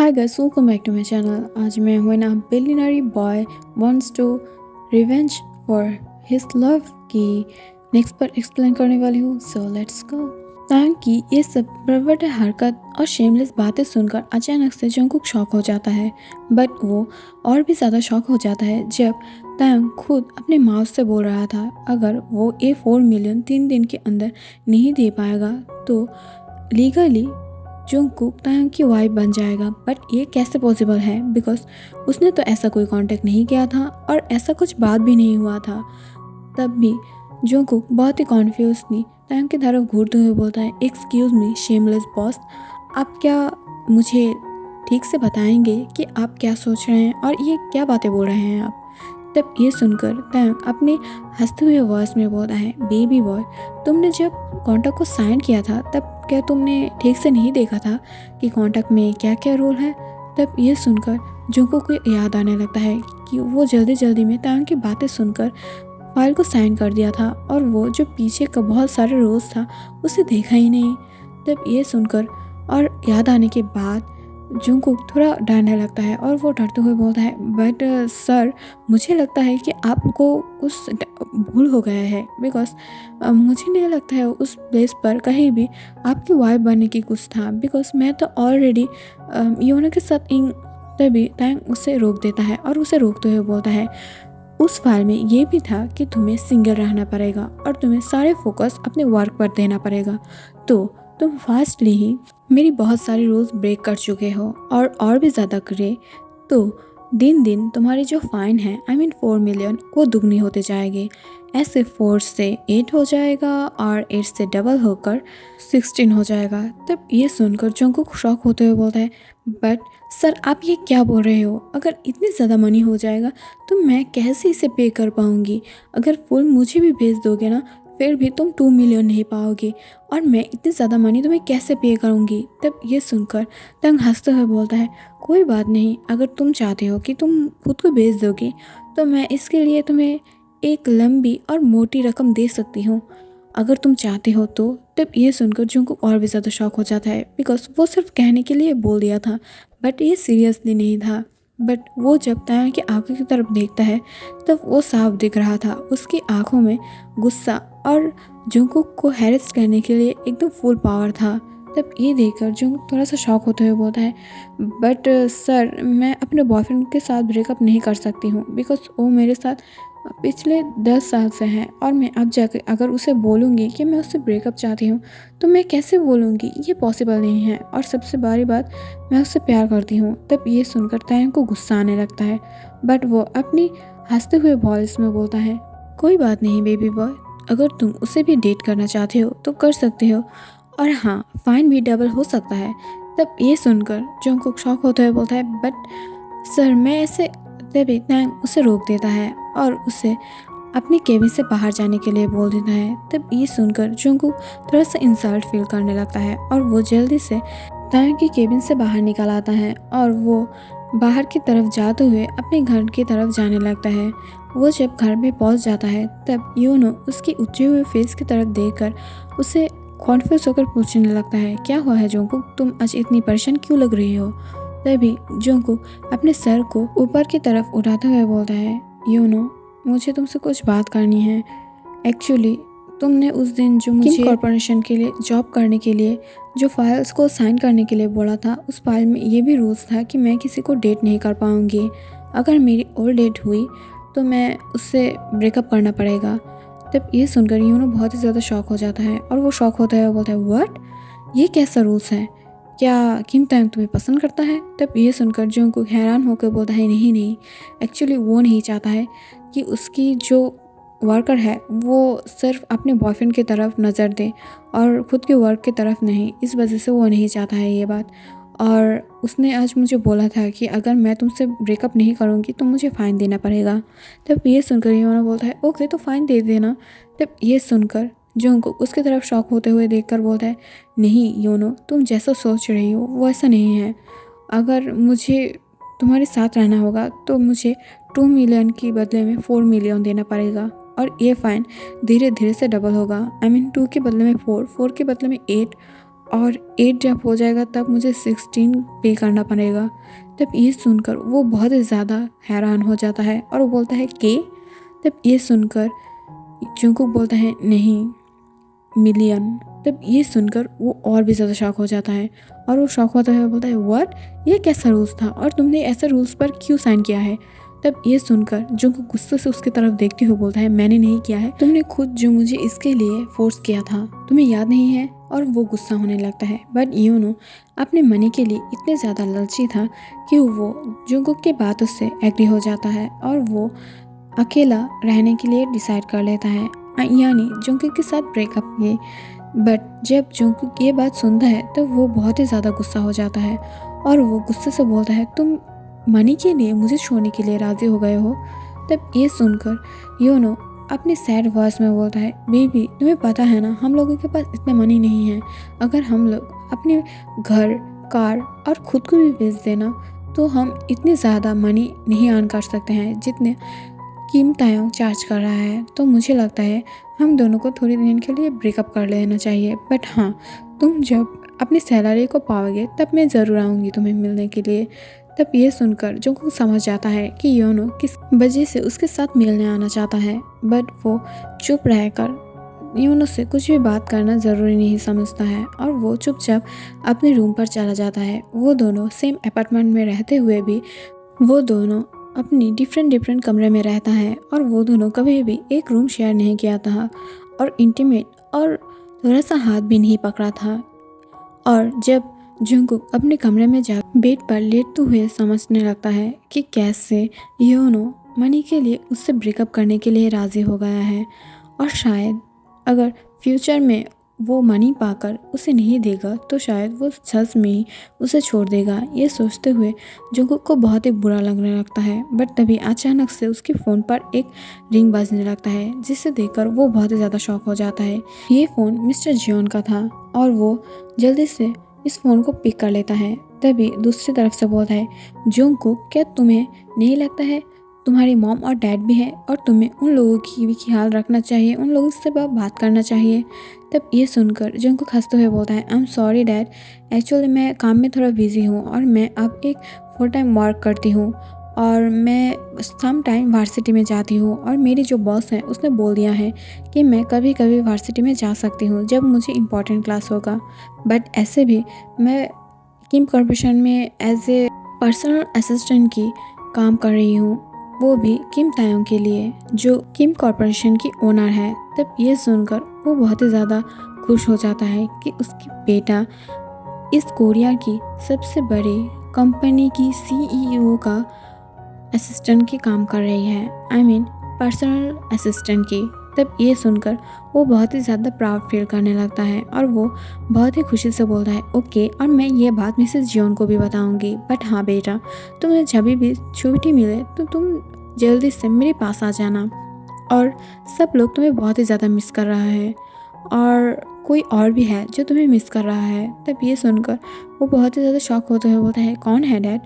Hi guys, welcome back to my channel. आज मैं हूं ना billionaire boy wants to revenge for his love की नेक्स्ट पर एक्सप्लेन करने वाली हूँ. So let's go. तांग की ये सब बर्बर हरकत और शेमलेस बातें सुनकर अचानक से जंगकुक शॉक हो जाता है. बट वो और भी ज़्यादा शॉक हो जाता है जब तांग खुद अपने माउथ से बोल रहा था अगर वो ये 4 मिलियन 3 दिन के अंदर नहीं दे पाएगा तो लीगली जंगकुक तांग की वाइफ बन जाएगा. बट ये कैसे पॉसिबल है बिकॉज उसने तो ऐसा कोई कांटेक्ट नहीं किया था और ऐसा कुछ बात भी नहीं हुआ था. तब भी जंगकुक बहुत ही कॉन्फ्यूजली तांग की तरफ घूरते हुए बोलता है एक्सक्यूज़ मी शेमलेस बॉस, आप क्या मुझे ठीक से बताएंगे कि आप क्या सोच रहे हैं और ये क्या बातें बोल रहे हैं आप. तब ये सुनकर तांग अपने हंसते हुए वॉइस में बोलता है बेबी बॉय, तुमने जब कॉन्ट्रैक्ट को साइन किया था तब क्या तुमने ठीक से नहीं देखा था कि कॉन्ट्रैक्ट में क्या क्या रूल है. तब ये सुनकर जंगकुक को याद आने लगता है कि वो जल्दी जल्दी में तांग की बातें सुनकर फाइल को साइन कर दिया था और वो जो पीछे का बहुत सारे रोज़ था उसे देखा ही नहीं. तब ये सुनकर और याद आने के बाद जंगकुक थोड़ा डरने लगता है और वो डरते हुए बोलता है बट सर मुझे लगता है कि आपको उस भूल हो गया है बिकॉज मुझे नहीं लगता है उस प्लेस पर कहीं भी आपकी वाइफ बनने की कुछ था बिकॉज मैं तो ऑलरेडी योनो के साथ इन. तभी टैंग उसे रोक देता है और उसे रोकते हुए बोलता है उस फाइल में ये भी था कि तुम्हें सिंगल रहना पड़ेगा और तुम्हें सारे फोकस अपने वर्क पर देना पड़ेगा. तो तुम फास्टली ही मेरी बहुत सारी रूल्स ब्रेक कर चुके हो और भी ज़्यादा करे तो दिन दिन तुम्हारी जो फाइन है 4 मिलियन वो दुगनी होते जाएगी. ऐसे 4 से 8 हो जाएगा और 8 से डबल होकर 16 हो जाएगा. तब ये सुनकर जंगकुक शॉक होते हुए बोलता है बट सर आप ये क्या बोल रहे हो, अगर इतनी ज़्यादा मनी हो जाएगा तो मैं कैसे इसे पे कर पाऊँगी. अगर फुल मुझे भी भेज दोगे ना फिर भी तुम 2 मिलियन नहीं पाओगे और मैं इतनी ज़्यादा मनी तुम्हें कैसे पे करूँगी. तब ये सुनकर तंग हंसते हुए बोलता है कोई बात नहीं, अगर तुम चाहते हो कि तुम खुद को भेज दोगे तो मैं इसके लिए तुम्हें एक लंबी और मोटी रकम दे सकती हूँ अगर तुम चाहते हो तो. तब ये सुनकर जंगकुक और भी ज़्यादा शॉक हो जाता है बिकॉज वो सिर्फ कहने के लिए बोल दिया था बट ये सीरियसली नहीं था. बट वो जब तांग की आंखों की तरफ देखता है तब वो साफ दिख रहा था उसकी आंखों में गुस्सा और जंगकुक को हैरेस करने के लिए एकदम फुल पावर था. तब ये देखकर जंगकुक थोड़ा सा शॉक होते हुए बोलता है बट सर मैं अपने बॉयफ्रेंड के साथ ब्रेकअप नहीं कर सकती हूँ बिकॉज वो मेरे साथ पिछले 10 साल से हैं और मैं अब जाकर अगर उसे बोलूँगी कि मैं उससे ब्रेकअप चाहती हूँ तो मैं कैसे बोलूँगी, ये पॉसिबल नहीं है और सबसे बड़ी बात मैं उससे प्यार करती हूँ. तब ये सुनकर तांग को गुस्सा आने लगता है बट वो अपनी हंसते हुए वॉइस में बोलता है कोई बात नहीं बेबी बॉय, अगर तुम उसे भी डेट करना चाहते हो तो कर सकते हो और हाँ फाइन भी डबल हो सकता है. तब ये सुनकर जंगकुक शॉक होते हुए बोलता है बट सर मैं ऐसे. तभी तांग उसे रोक देता है और उसे अपनी केबिन से बाहर जाने के लिए बोल देता है. तब ये सुनकर जंगकुक थोड़ा सा इंसल्ट फील करने लगता है और वो जल्दी से तांग की केबिन से बाहर निकल आता है और वो बाहर की तरफ जाते हुए अपने घर की तरफ जाने लगता है. वो जब घर में पहुंच जाता है तब योनो उसकी उठे हुए फेस की तरफ देखकर उसे कॉन्फ्यूज होकर पूछने लगता है क्या हुआ है जंगकुक, तुम आज इतनी परेशान क्यों लग रही हो. तभी जंगकुक अपने सर को ऊपर की तरफ उठाते हुए बोलता है योनो मुझे तुमसे कुछ बात करनी है. एक्चुअली तुमने उस दिन जो मुझे कॉर्पोरेशन के लिए जॉब करने के लिए जो फाइल्स को साइन करने के लिए बोला था उस फाइल में ये भी रूल्स था कि मैं किसी को डेट नहीं कर पाऊँगी. अगर मेरी और डेट हुई तो मैं उससे ब्रेकअप करना पड़ेगा. तब ये सुनकर योनो बहुत ही ज़्यादा शॉक हो जाता है और वो शॉक होता है बोलता है व्हाट, ये कैसा रूल्स है, क्या किम तांग तुम्हें पसंद करता है. तब ये सुनकर जंगकुक हैरान होकर बोलता है नहीं एक्चुअली वो नहीं चाहता है कि उसकी जो वर्कर है वो सिर्फ अपने बॉयफ्रेंड की तरफ नज़र दे और ख़ुद के वर्क की तरफ नहीं, इस वजह से वो नहीं चाहता है ये बात. और उसने आज मुझे बोला था कि अगर मैं तुमसे ब्रेकअप नहीं करूँगी तो मुझे फ़ाइन देना पड़ेगा. तब ये सुनकर योनो बोलता है ओके तो फ़ाइन दे देना. तब ये सुनकर जंगकुक उसकी तरफ शॉक होते हुए देखकर बोलता है नहीं योनो, तुम जैसा सोच रही हो वो ऐसा नहीं है. अगर मुझे तुम्हारे साथ रहना होगा तो मुझे 2 मिलियन के बदले में 4 मिलियन देना पड़ेगा और ये फ़ाइन धीरे धीरे से डबल होगा. 2 के बदले में 4, 4 के बदले में 8 और 8 जब हो जाएगा तब मुझे 16 पे करना पड़ेगा। तब ये सुनकर वो बहुत ही ज़्यादा हैरान हो जाता है और वो बोलता है कि तब ये सुनकर जंगकुक बोलता है नहीं, मिलियन। तब ये सुनकर वो और भी ज़्यादा शॉक हो जाता है और वो शॉक होता है बोलता है व्हाट, ये कैसा रूल्स था और तुमने ऐसे रूल्स पर क्यों साइन किया है। तब ये सुनकर जंगकुक गुस्से से उसकी तरफ देखते हुए बोलता है मैंने नहीं किया है, तुमने खुद जो मुझे इसके लिए फोर्स किया था, तुम्हें याद नहीं है। और वो गुस्सा होने लगता है। बट यूनो अपने मनी के लिए इतने ज़्यादा लालची था कि वो जंगकुक की बातों से एग्री हो जाता है और वो अकेला रहने के लिए डिसाइड कर लेता है, यानी जंगकुक के साथ ब्रेकअप किए। बट जब जंगकुक ये बात सुनता है तो वो बहुत ही ज़्यादा गुस्सा हो जाता है और वो गुस्से से बोलता है तुम मनी के लिए मुझे छोड़ने के लिए राज़ी हो गए हो। तब ये सुनकर यूनो अपने सैड वॉइस में बोलता है बेबी तुम्हें पता है ना हम लोगों के पास इतने मनी नहीं है, अगर हम लोग अपने घर, कार और खुद को भी बेच देना तो हम इतने ज़्यादा मनी नहीं अर्न कर सकते हैं जितने किम तायोंग चार्ज कर रहा है। तो मुझे लगता है हम दोनों को थोड़ी दिन के लिए ब्रेकअप कर लेना चाहिए। बट हाँ, तुम जब अपनी सैलरी को पाओगे तब मैं ज़रूर आऊँगी तुम्हें मिलने के लिए। तब ये सुनकर जंगकुक समझ जाता है कि योनो किस वजह से उसके साथ मिलने आना चाहता है। बट वो चुप रहकर योनो से कुछ भी बात करना ज़रूरी नहीं समझता है और वो चुपचाप अपने रूम पर चला जाता है। वो दोनों सेम अपार्टमेंट में रहते हुए भी वो दोनों अपनी डिफरेंट कमरे में रहता है और वो दोनों कभी भी एक रूम शेयर नहीं किया था और इंटीमेट और थोड़ा सा हाथ भी नहीं पकड़ा था। और जब जंगकुक अपने कमरे में जा बेड पर लेटते हुए समझने लगता है कि कैसे योनो मनी के लिए उससे ब्रेकअप करने के लिए राज़ी हो गया है और शायद अगर फ्यूचर में वो मनी पाकर उसे नहीं देगा तो शायद वो सच में ही उसे छोड़ देगा। ये सोचते हुए जंगकुक को बहुत ही बुरा लगने लगता है। बट तभी अचानक से उसके फ़ोन पर एक रिंग बजने लगता है जिसे देखकर वो बहुत ही ज़्यादा शॉक हो जाता है। ये फ़ोन मिस्टर जियोन का था और वो जल्दी से इस फ़ोन को पिक कर लेता है। तभी दूसरी तरफ से बोलता है जंगकुक क्या तुम्हें नहीं लगता है तुम्हारी मॉम और डैड भी है और तुम्हें उन लोगों की भी ख्याल रखना चाहिए, उन लोगों से बात करना चाहिए। तब ये सुनकर जंगकुक हंसते हुए बोलता है I am sorry dad, actually मैं काम में थोड़ा बिजी हूँ और मैं अब एक फुल टाइम वर्क करती हूँ और मैं सम टाइम वार्सिटी में जाती हूँ और मेरी जो बॉस है उसने बोल दिया है कि मैं कभी कभी वार्सिटी में जा सकती हूँ जब मुझे इम्पोर्टेंट क्लास होगा। बट ऐसे भी मैं किम कॉर्पोरेशन में एज ए पर्सनल असिस्टेंट की काम कर रही हूँ, वो भी किम तायोंग के लिए जो किम कॉर्पोरेशन की ओनर है। तब ये सुनकर वो बहुत ही ज़्यादा खुश हो जाता है कि उसकी बेटा इस कोरिया की सबसे बड़ी कंपनी की सीईओ का असिस्टेंट की काम कर रही है, आई मीन पर्सनल असिस्टेंट की। तब ये सुनकर वो बहुत ही ज़्यादा प्राउड फील करने लगता है और वो बहुत ही खुशी से बोलता है ओके, और मैं ये बात मिसेस जियोन को भी बताऊंगी। बट हाँ बेटा, तुम्हें जब भी छुट्टी मिले तो तुम जल्दी से मेरे पास आ जाना और सब लोग तुम्हें बहुत ही ज़्यादा मिस कर रहा है और कोई और भी है जो तुम्हें मिस कर रहा है। तब ये सुनकर वो बहुत ही ज़्यादा शॉक होते हुए बोलता है कौन है डैड।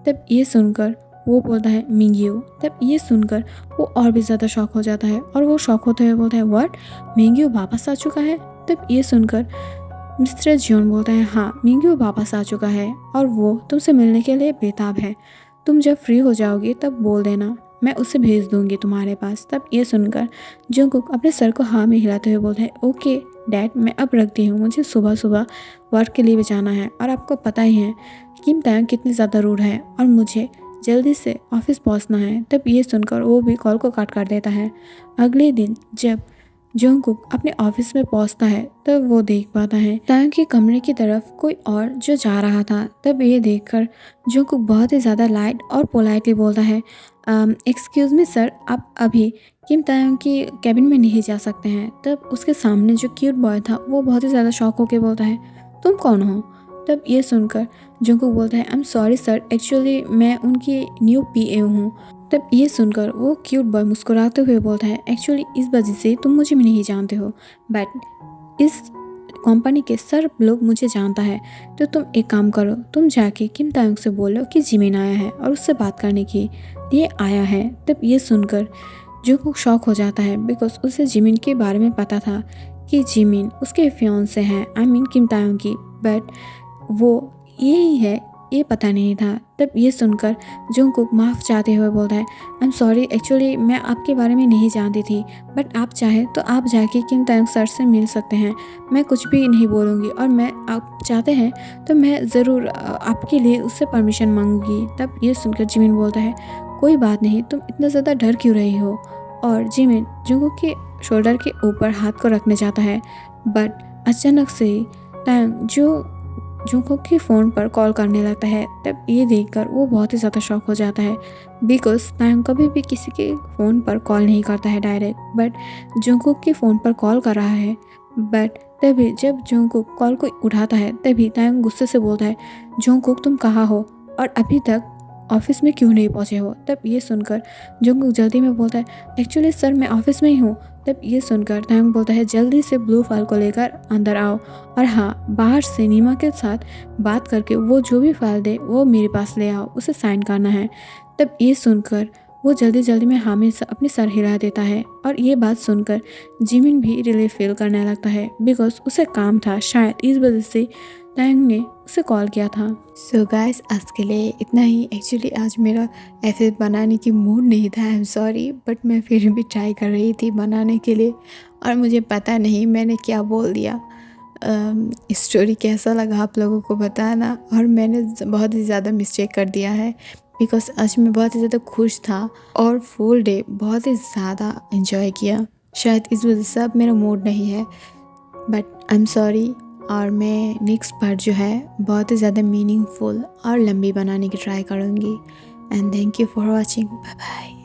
तब ये सुनकर वो बोलता है मिंग्यू। तब ये सुनकर वो और भी ज़्यादा शॉक हो जाता है और वो शॉक होते हुए बोलता है व्हाट, मिंग्यू वापस आ चुका है। तब ये सुनकर मिस्टर जियोन बोलता है हाँ, मिंग्यू वापस आ चुका है और वो तुमसे मिलने के लिए बेताब है, तुम जब फ्री हो जाओगी तब बोल देना, मैं उसे भेज दूंगी तुम्हारे पास। तब ये सुनकर जंगकुक अपने सर को हाँ में हिलाते हुए बोलता है ओके डैड, मैं अब रखती हूँ, मुझे सुबह सुबह वर्क के लिए भी जाना है और आपको पता ही है किम तायोंग कितनी ज़्यादा रूड है और मुझे जल्दी से ऑफिस पहुंचना है। तब ये सुनकर वो भी कॉल को काट कर देता है। अगले दिन जब जंगकुक अपने ऑफिस में पहुंचता है तब वो देख पाता है तायोंग के कमरे की तरफ कोई और जो जा रहा था। तब ये देखकर जंगकुक बहुत ही ज़्यादा लाइट और पोलाइटली बोलता है एक्सक्यूज़ मी सर, आप अभी किम तायोंग की कैबिन में नहीं जा सकते हैं। तब उसके सामने जो क्यूट बॉय था वो बहुत ही ज़्यादा शॉक होकर बोलता है तुम कौन हो। तब ये सुनकर जंगकुक बोलता है I am sorry sir, actually मैं उनकी न्यू पीए हूँ। तब ये सुनकर वो क्यूट बॉय मुस्कुराते हुए बोलता है एक्चुअली इस वजह से तुम मुझे भी नहीं जानते हो, बट इस कंपनी के सब लोग मुझे जानता है। तो तुम एक काम करो, तुम जाके किम तायोंग से बोलो कि जिमिन आया है और उससे बात करने के लिए आया है। तब ये सुनकर जंगकुक शॉक हो जाता है बिकॉज उसे जिमिन के बारे में पता था कि जिमिन उसके फियांसे हैं, आई मीन किम तायोंग की बट वो यही है ये पता नहीं था। तब ये सुनकर जंगकुक माफ़ चाहते हुए बोलता है, आई एम सॉरी, एक्चुअली मैं आपके बारे में नहीं जानती थी, बट आप चाहें तो आप जाके किम तायंग सर से मिल सकते हैं। मैं कुछ भी नहीं बोलूँगी और मैं आप चाहते हैं तो मैं ज़रूर आपके लिए उससे परमिशन मांगूंगी। तब ये सुनकर जिमिन बोलता है, कोई बात नहीं, तुम इतना ज़्यादा डर क्यों रही हो। और जिमिन जंगकुक के शोल्डर के ऊपर हाथ को रखने जाता है, बट अचानक से ही तायंग जो जंगकुक के फ़ोन पर कॉल करने लगता है। तब ये देखकर वो बहुत ही ज़्यादा शॉक हो जाता है, बिकॉज तायंग कभी भी किसी के फ़ोन पर कॉल नहीं करता है डायरेक्ट, बट जंगकुक के फ़ोन पर कॉल कर रहा है। बट तभी जब जंगकुक कॉल को उठाता है तभी तायंग गुस्से से बोलता है, जंगकुक तुम कहाँ हो और अभी तक ऑफिस में क्यों नहीं पहुँचे हो। तब ये सुनकर जंगकुक जल्दी में बोलता है, एक्चुअली सर मैं ऑफिस में ही हूँ। तब ये सुनकर तायंग बोलता है, जल्दी से ब्लू फाइल को लेकर अंदर आओ और हाँ, बाहर से नीमा के साथ बात करके वो जो भी फाइल दे वो मेरे पास ले आओ, उसे साइन करना है। तब ये सुनकर वो जल्दी जल्दी में हाँ में अपने सर हिला देता है और ये बात सुनकर जिमिन भी रिलीफ फील करने लगता है, बिकॉज उसे काम था, शायद इस वजह से तायंग ने उसे कॉल किया था। सो गाइस, आज के लिए इतना ही। एक्चुअली आज मेरा ऐसे बनाने की मूड नहीं था, आई एम सॉरी, बट मैं फिर भी ट्राई कर रही थी बनाने के लिए और मुझे पता नहीं मैंने क्या बोल दिया। स्टोरी कैसा लगा आप लोगों को बताना। और मैंने बहुत ही ज़्यादा मिस्टेक कर दिया है, बिकॉज आज मैं बहुत ही ज़्यादा खुश था और फुल डे बहुत ही ज़्यादा इन्जॉय किया। शायद इस वजह से अब मेरा मूड नहीं है, बट आई एम सॉरी। और मैं नेक्स्ट पार्ट जो है बहुत ही ज़्यादा मीनिंगफुल और लंबी बनाने की ट्राई करूँगी। And thank you for watching, bye bye.